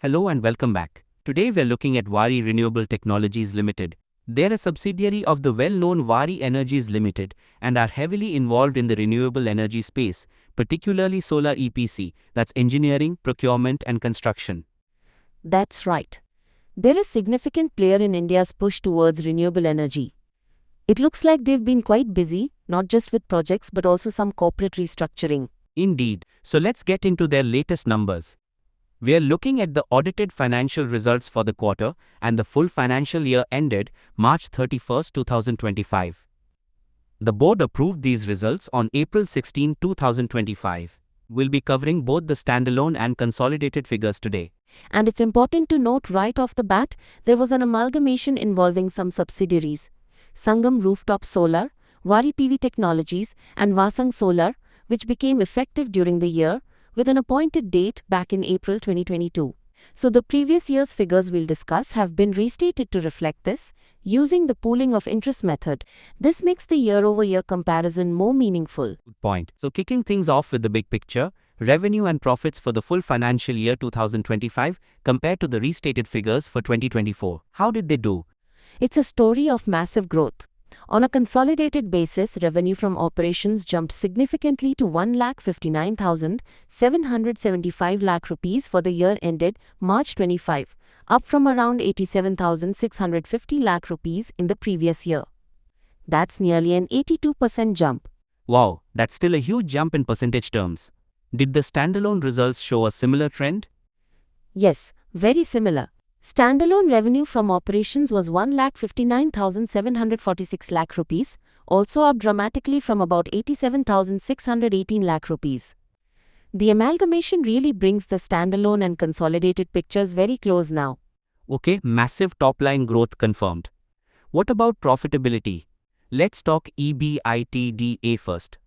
Hello and welcome back. Today we're looking at Waaree Renewable Technologies Limited. They're a subsidiary of the well-known Waaree Energies Limited and are heavily involved in the renewable energy space, particularly solar EPC, that's engineering, procurement and construction. That's right. They're a significant player in India's push towards renewable energy. It looks like they've been quite busy, not just with projects but also some corporate restructuring. Indeed, so let's get into their latest numbers. We are looking at the audited financial results for the quarter and the full financial year ended March 31, 2025. The board approved these results on April 16, 2025. We'll be covering both the standalone and consolidated figures today. And it's important to note right off the bat, there was an amalgamation involving some subsidiaries. Sangam Rooftop Solar, Waaree PV Technologies, and Vasang Solar, which became effective during the year, with an appointed date back in April 2022. So the previous year's figures we'll discuss have been restated to reflect this, using the pooling of interest method. This makes the year-over-year comparison more meaningful. Good point. So kicking things off with the big picture, revenue and profits for the full financial year 2025 compared to the restated figures for 2024. How did they do? It's a story of massive growth. On a consolidated basis, revenue from operations jumped significantly to 1,59,775 lakh rupees for the year ended March 25, up from around 87,650 lakh rupees in the previous year. That's nearly an 82% jump. Wow, that's still a huge jump in percentage terms. Did the standalone results show a similar trend? Yes, very similar. Standalone revenue from operations was 1,59,746 lakh rupees, also up dramatically from about 87,618 lakh rupees. The amalgamation really brings the standalone and consolidated pictures very close now. Okay, massive top-line growth confirmed. What about profitability? Let's talk EBITDA first.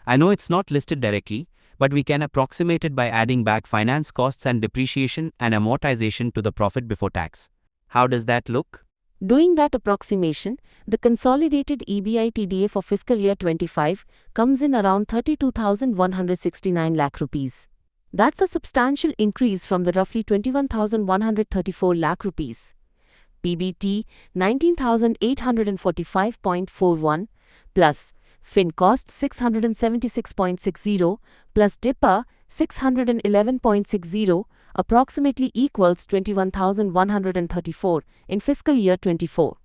I know it's not listed directly, but we can approximate it by adding back finance costs and depreciation and amortization to the profit before tax. How does that look? Doing that approximation, the consolidated EBITDA for fiscal year 25 comes in around 32,169 lakh rupees. That's a substantial increase from the roughly 21,134 lakh rupees. PBT 19,845.41 plus fin cost 676.60 plus DIPA 611.60 approximately equals 21,134 in fiscal year 24.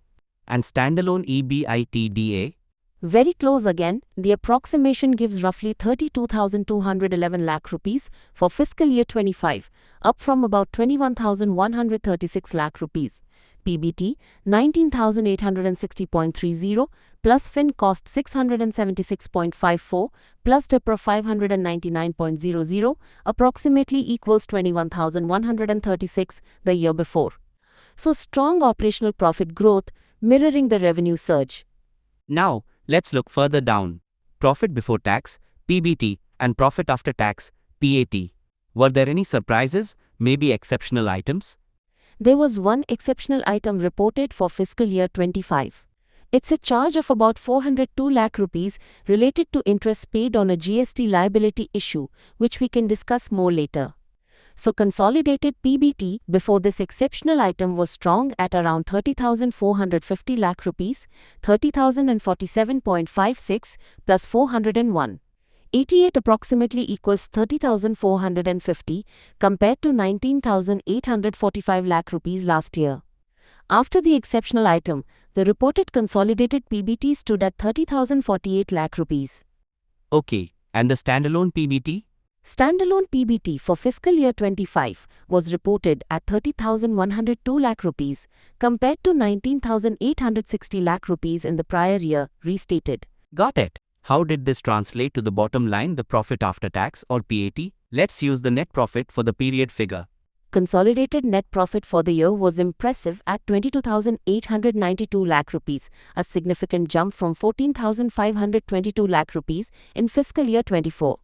And standalone EBITDA? Very close again, the approximation gives roughly 32,211 lakh rupees for fiscal year 25, up from about 21,136 lakh rupees. PBT 19,860.30 plus fin cost 676.54 plus DIPA 599.00 approximately equals 21,136 the year before. So strong operational profit growth mirroring the revenue surge. Now, let's look further down. Profit before tax, PBT, and profit after tax, PAT. Were there any surprises, maybe exceptional items? There was one exceptional item reported for fiscal year 25. It's a charge of about 402 lakh rupees related to interest paid on a GST liability issue, which we can discuss more later. So consolidated PBT before this exceptional item was strong at around 30,450 lakh rupees, 30,047.56 plus 401. 88 approximately equals 30,450 compared to 19,845 lakh rupees last year. After the exceptional item, the reported consolidated PBT stood at 30,048 lakh rupees. Okay, and the standalone PBT? Standalone PBT for fiscal year 25 was reported at 30,102 lakh rupees compared to 19,860 lakh rupees in the prior year, restated. Got it. How did this translate to the bottom line, the profit after tax or PAT? Let's use the net profit for the period figure. Consolidated net profit for the year was impressive at 22,892 lakh rupees, a significant jump from 14,522 lakh rupees in fiscal year 24.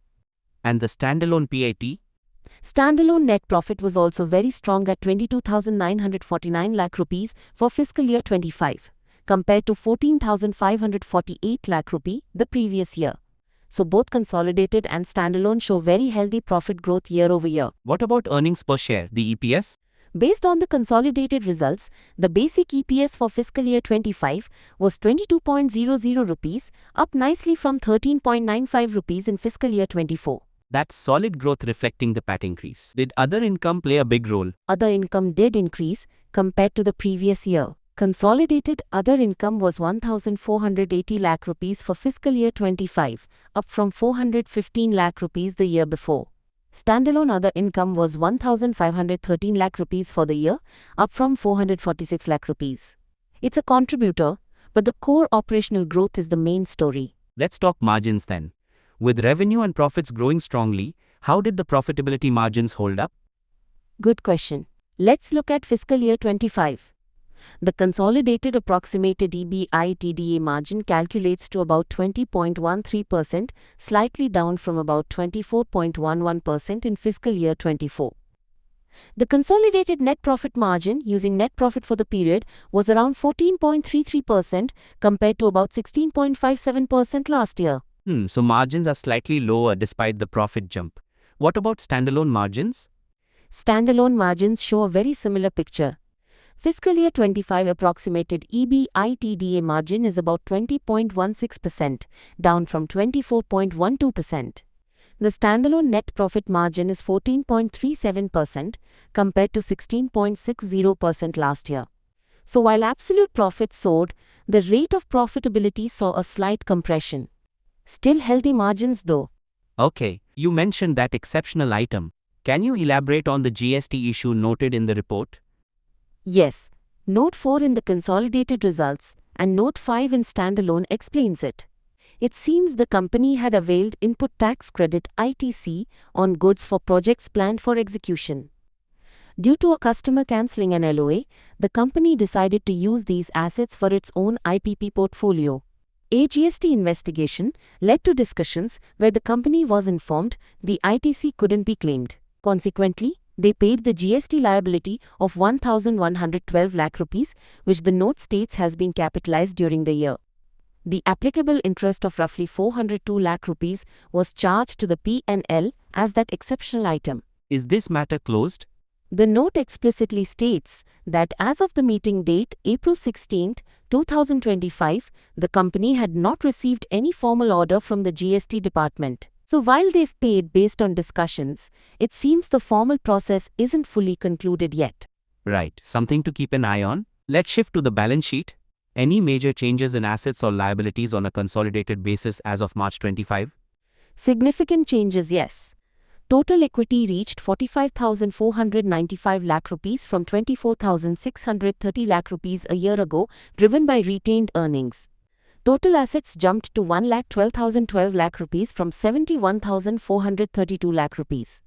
And the standalone PAT? Standalone net profit was also very strong at 22,949 lakh rupees for fiscal year 25. Compared to 14,548 lakh rupee the previous year. So both consolidated and standalone show very healthy profit growth year over year. What about earnings per share, the EPS? Based on the consolidated results, the basic EPS for fiscal year 25 was 22.00 rupees, up nicely from 13.95 rupees in fiscal year 24. That's solid growth reflecting the PAT increase. Did other income play a big role? Other income did increase compared to the previous year. Consolidated other income was 1,480 lakh rupees for fiscal year 25, up from 415 lakh rupees the year before. Standalone other income was 1,513 lakh rupees for the year, up from 446 lakh rupees. It's a contributor, but the core operational growth is the main story. Let's talk margins then. With revenue and profits growing strongly, how did the profitability margins hold up? Good question. Let's look at fiscal year 25. The consolidated approximated EBITDA margin calculates to about 20.13%, slightly down from about 24.11% in fiscal year 24. The consolidated net profit margin using net profit for the period was around 14.33% compared to about 16.57% last year. So margins are slightly lower despite the profit jump. What about standalone margins? Standalone margins show a very similar picture. Fiscal year 25 approximated EBITDA margin is about 20.16%, down from 24.12%. The standalone net profit margin is 14.37% compared to 16.60% last year. So while absolute profits soared, the rate of profitability saw a slight compression. Still healthy margins though. Okay, you mentioned that exceptional item. Can you elaborate on the GST issue noted in the report? Yes, Note 4 in the consolidated results and Note 5 in standalone explains it. It seems the company had availed input tax credit ITC on goods for projects planned for execution. Due to a customer cancelling an LOA, the company decided to use these assets for its own IPP portfolio. A GST investigation led to discussions where the company was informed the ITC couldn't be claimed. Consequently, they paid the GST liability of 1,112 lakh rupees, which the note states has been capitalized during the year. The applicable interest of roughly 402 lakh rupees was charged to the P&L as that exceptional item. Is this matter closed? The note explicitly states that as of the meeting date, April 16, 2025, the company had not received any formal order from the GST department. So while they've paid based on discussions, it seems the formal process isn't fully concluded yet. Right, something to keep an eye on. Let's shift to the balance sheet. Any major changes in assets or liabilities on a consolidated basis as of March 25? Significant changes, yes. Total equity reached 45,495 lakh rupees from 24,630 lakh rupees a year ago, driven by retained earnings. Total assets jumped to 1,12,012 lakh rupees from 71,432 lakh rupees.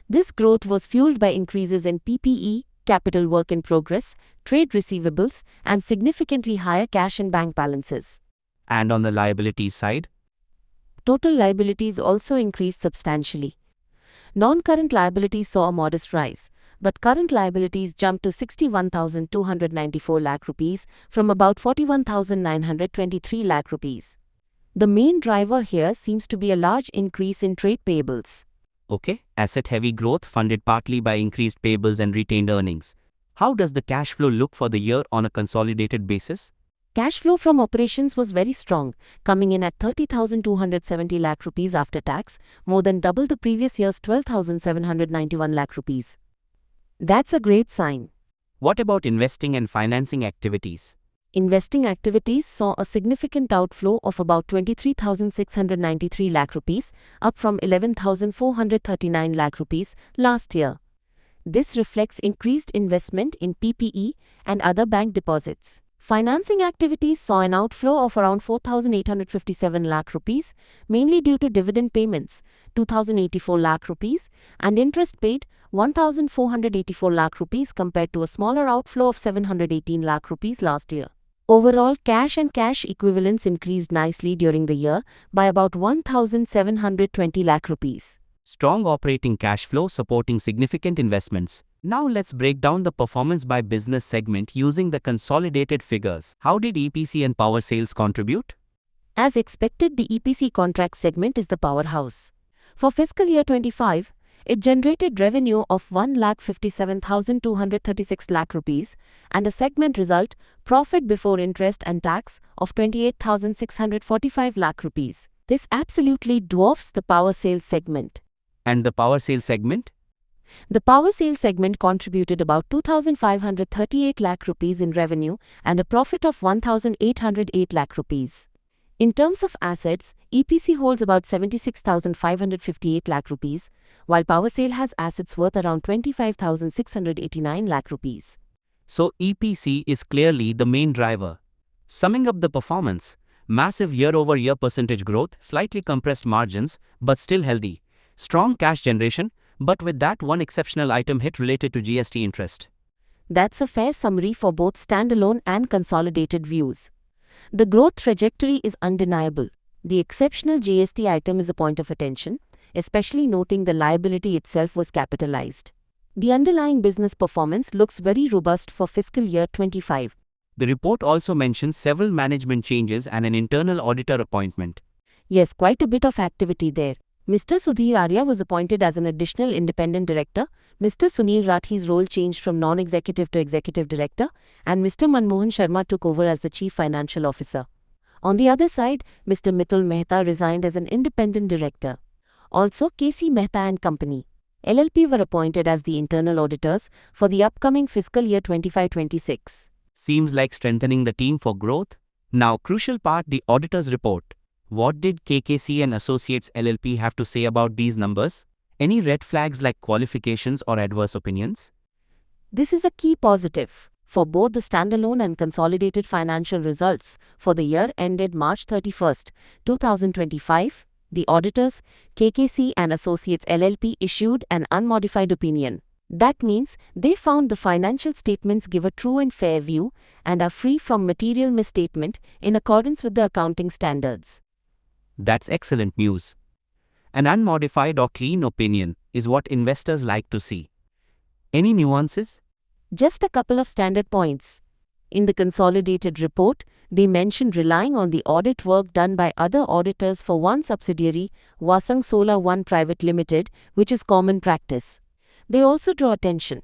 This growth was fueled by increases in PPE, capital work in progress, trade receivables, and significantly higher cash and bank balances. And on the liabilities side? Total liabilities also increased substantially. Non-current liabilities saw a modest rise, but current liabilities jumped to 61,294 lakh rupees from about 41,923 lakh rupees. The main driver here seems to be a large increase in trade payables. Okay, asset-heavy growth funded partly by increased payables and retained earnings. How does the cash flow look for the year on a consolidated basis? Cash flow from operations was very strong, coming in at 30,270 lakh rupees after tax, more than double the previous year's 12,791 lakh rupees. That's a great sign. What about investing and financing activities? Investing activities saw a significant outflow of about 23,693 lakh rupees, up from 11,439 lakh rupees last year. This reflects increased investment in PPE and other bank deposits. Financing activities saw an outflow of around 4,857 lakh rupees, mainly due to dividend payments, 2,084 lakh rupees, and interest paid, 1,484 lakh rupees compared to a smaller outflow of 718 lakh rupees last year. Overall, cash and cash equivalents increased nicely during the year by about 1,720 lakh rupees. Strong operating cash flow supporting significant investments. Now let's break down the performance by business segment using the consolidated figures. How did EPC and power sales contribute? As expected, the EPC contract segment is the powerhouse. For fiscal year 25, It generated revenue of 1,57,236 lakh rupees and a segment result, profit before interest and tax, of 28,645 lakh rupees. This absolutely dwarfs the power sales segment. And the power sales segment? The power sales segment contributed about 2,538 lakh rupees in revenue and a profit of 1,808 lakh rupees. In terms of assets, EPC holds about 76,558 lakh rupees, while power sale has assets worth around 25,689 lakh rupees. So EPC is clearly the main driver. Summing up the performance, massive year-over-year percentage growth, slightly compressed margins, but still healthy. Strong cash generation, but with that one exceptional item hit related to GST interest. That's a fair summary for both standalone and consolidated views. The growth trajectory is undeniable. The exceptional GST item is a point of attention, especially noting the liability itself was capitalized. The underlying business performance looks very robust for fiscal year 25. The report also mentions several management changes and an internal auditor appointment. Yes, quite a bit of activity there. Mr. Sudhir Arya was appointed as an additional independent director, Mr. Sunil Rathi's role changed from non-executive to executive director, and Mr. Manmohan Sharma took over as the chief financial officer. On the other side, Mr. Mitul Mehta resigned as an independent director. Also, KC Mehta and Company, LLP were appointed as the internal auditors for the upcoming fiscal year 25-26. Seems like strengthening the team for growth. Now, crucial part, the auditor's report. What did KKC and Associates LLP have to say about these numbers? Any red flags like qualifications or adverse opinions? This is a key positive for both the standalone and consolidated financial results for the year ended March 31st, 2025. The auditors, KKC and Associates LLP, issued an unmodified opinion. That means they found the financial statements give a true and fair view and are free from material misstatement in accordance with the accounting standards. That's excellent news. An unmodified or clean opinion is what investors like to see. Any nuances? Just a couple of standard points. In the consolidated report, they mentioned relying on the audit work done by other auditors for one subsidiary, Vasant Solar One Private Limited, which is common practice. They also draw attention.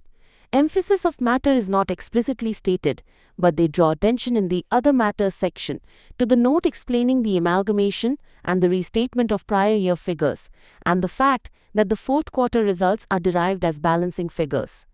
Emphasis of matter is not explicitly stated, but they draw attention in the Other Matters section to the note explaining the amalgamation and the restatement of prior year figures, and the fact that the fourth quarter results are derived as balancing figures.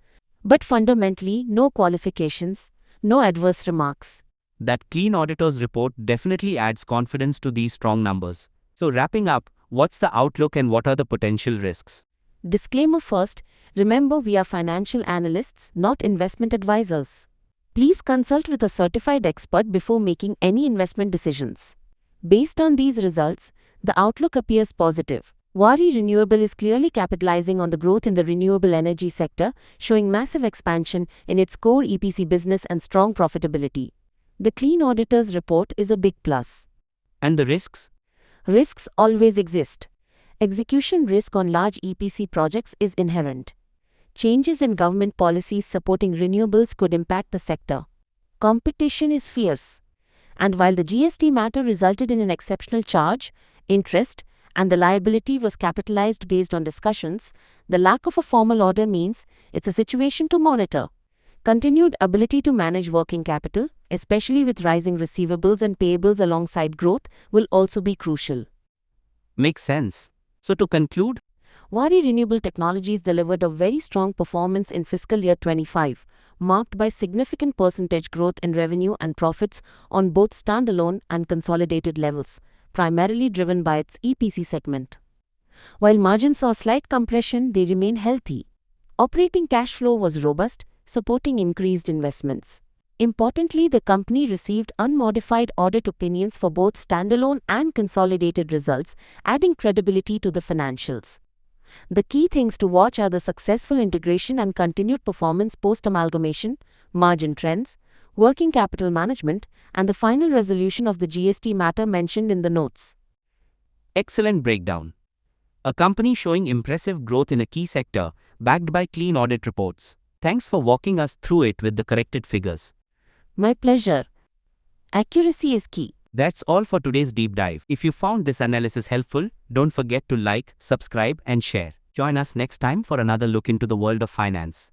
But fundamentally, no qualifications, no adverse remarks. That clean auditor's report definitely adds confidence to these strong numbers. So wrapping up, what's the outlook and what are the potential risks? Disclaimer first, remember we are financial analysts, not investment advisors. Please consult with a certified expert before making any investment decisions. Based on these results, the outlook appears positive. Waaree Renewable is clearly capitalizing on the growth in the renewable energy sector, showing massive expansion in its core EPC business and strong profitability. The clean auditor's report is a big plus. And the risks? Risks always exist. Execution risk on large EPC projects is inherent. Changes in government policies supporting renewables could impact the sector. Competition is fierce. And while the GST matter resulted in an exceptional charge, interest, and the liability was capitalized based on discussions, the lack of a formal order means it's a situation to monitor. Continued ability to manage working capital, especially with rising receivables and payables alongside growth, will also be crucial. Makes sense. So to conclude, Waaree Renewable Technologies delivered a very strong performance in fiscal year 25, marked by significant percentage growth in revenue and profits on both standalone and consolidated levels, primarily driven by its EPC segment. While margins saw slight compression, they remain healthy. Operating cash flow was robust, supporting increased investments. Importantly, the company received unmodified audit opinions for both standalone and consolidated results, adding credibility to the financials. The key things to watch are the successful integration and continued performance post-amalgamation, margin trends, working capital management, and the final resolution of the GST matter mentioned in the notes. excellent breakdown. A company showing impressive growth in a key sector, backed by clean audit reports. Thanks for walking us through it with the corrected figures. My pleasure. Accuracy is key. That's all for today's deep dive. If you found this analysis helpful, don't forget to like, subscribe, and share. Join us next time for another look into the world of finance.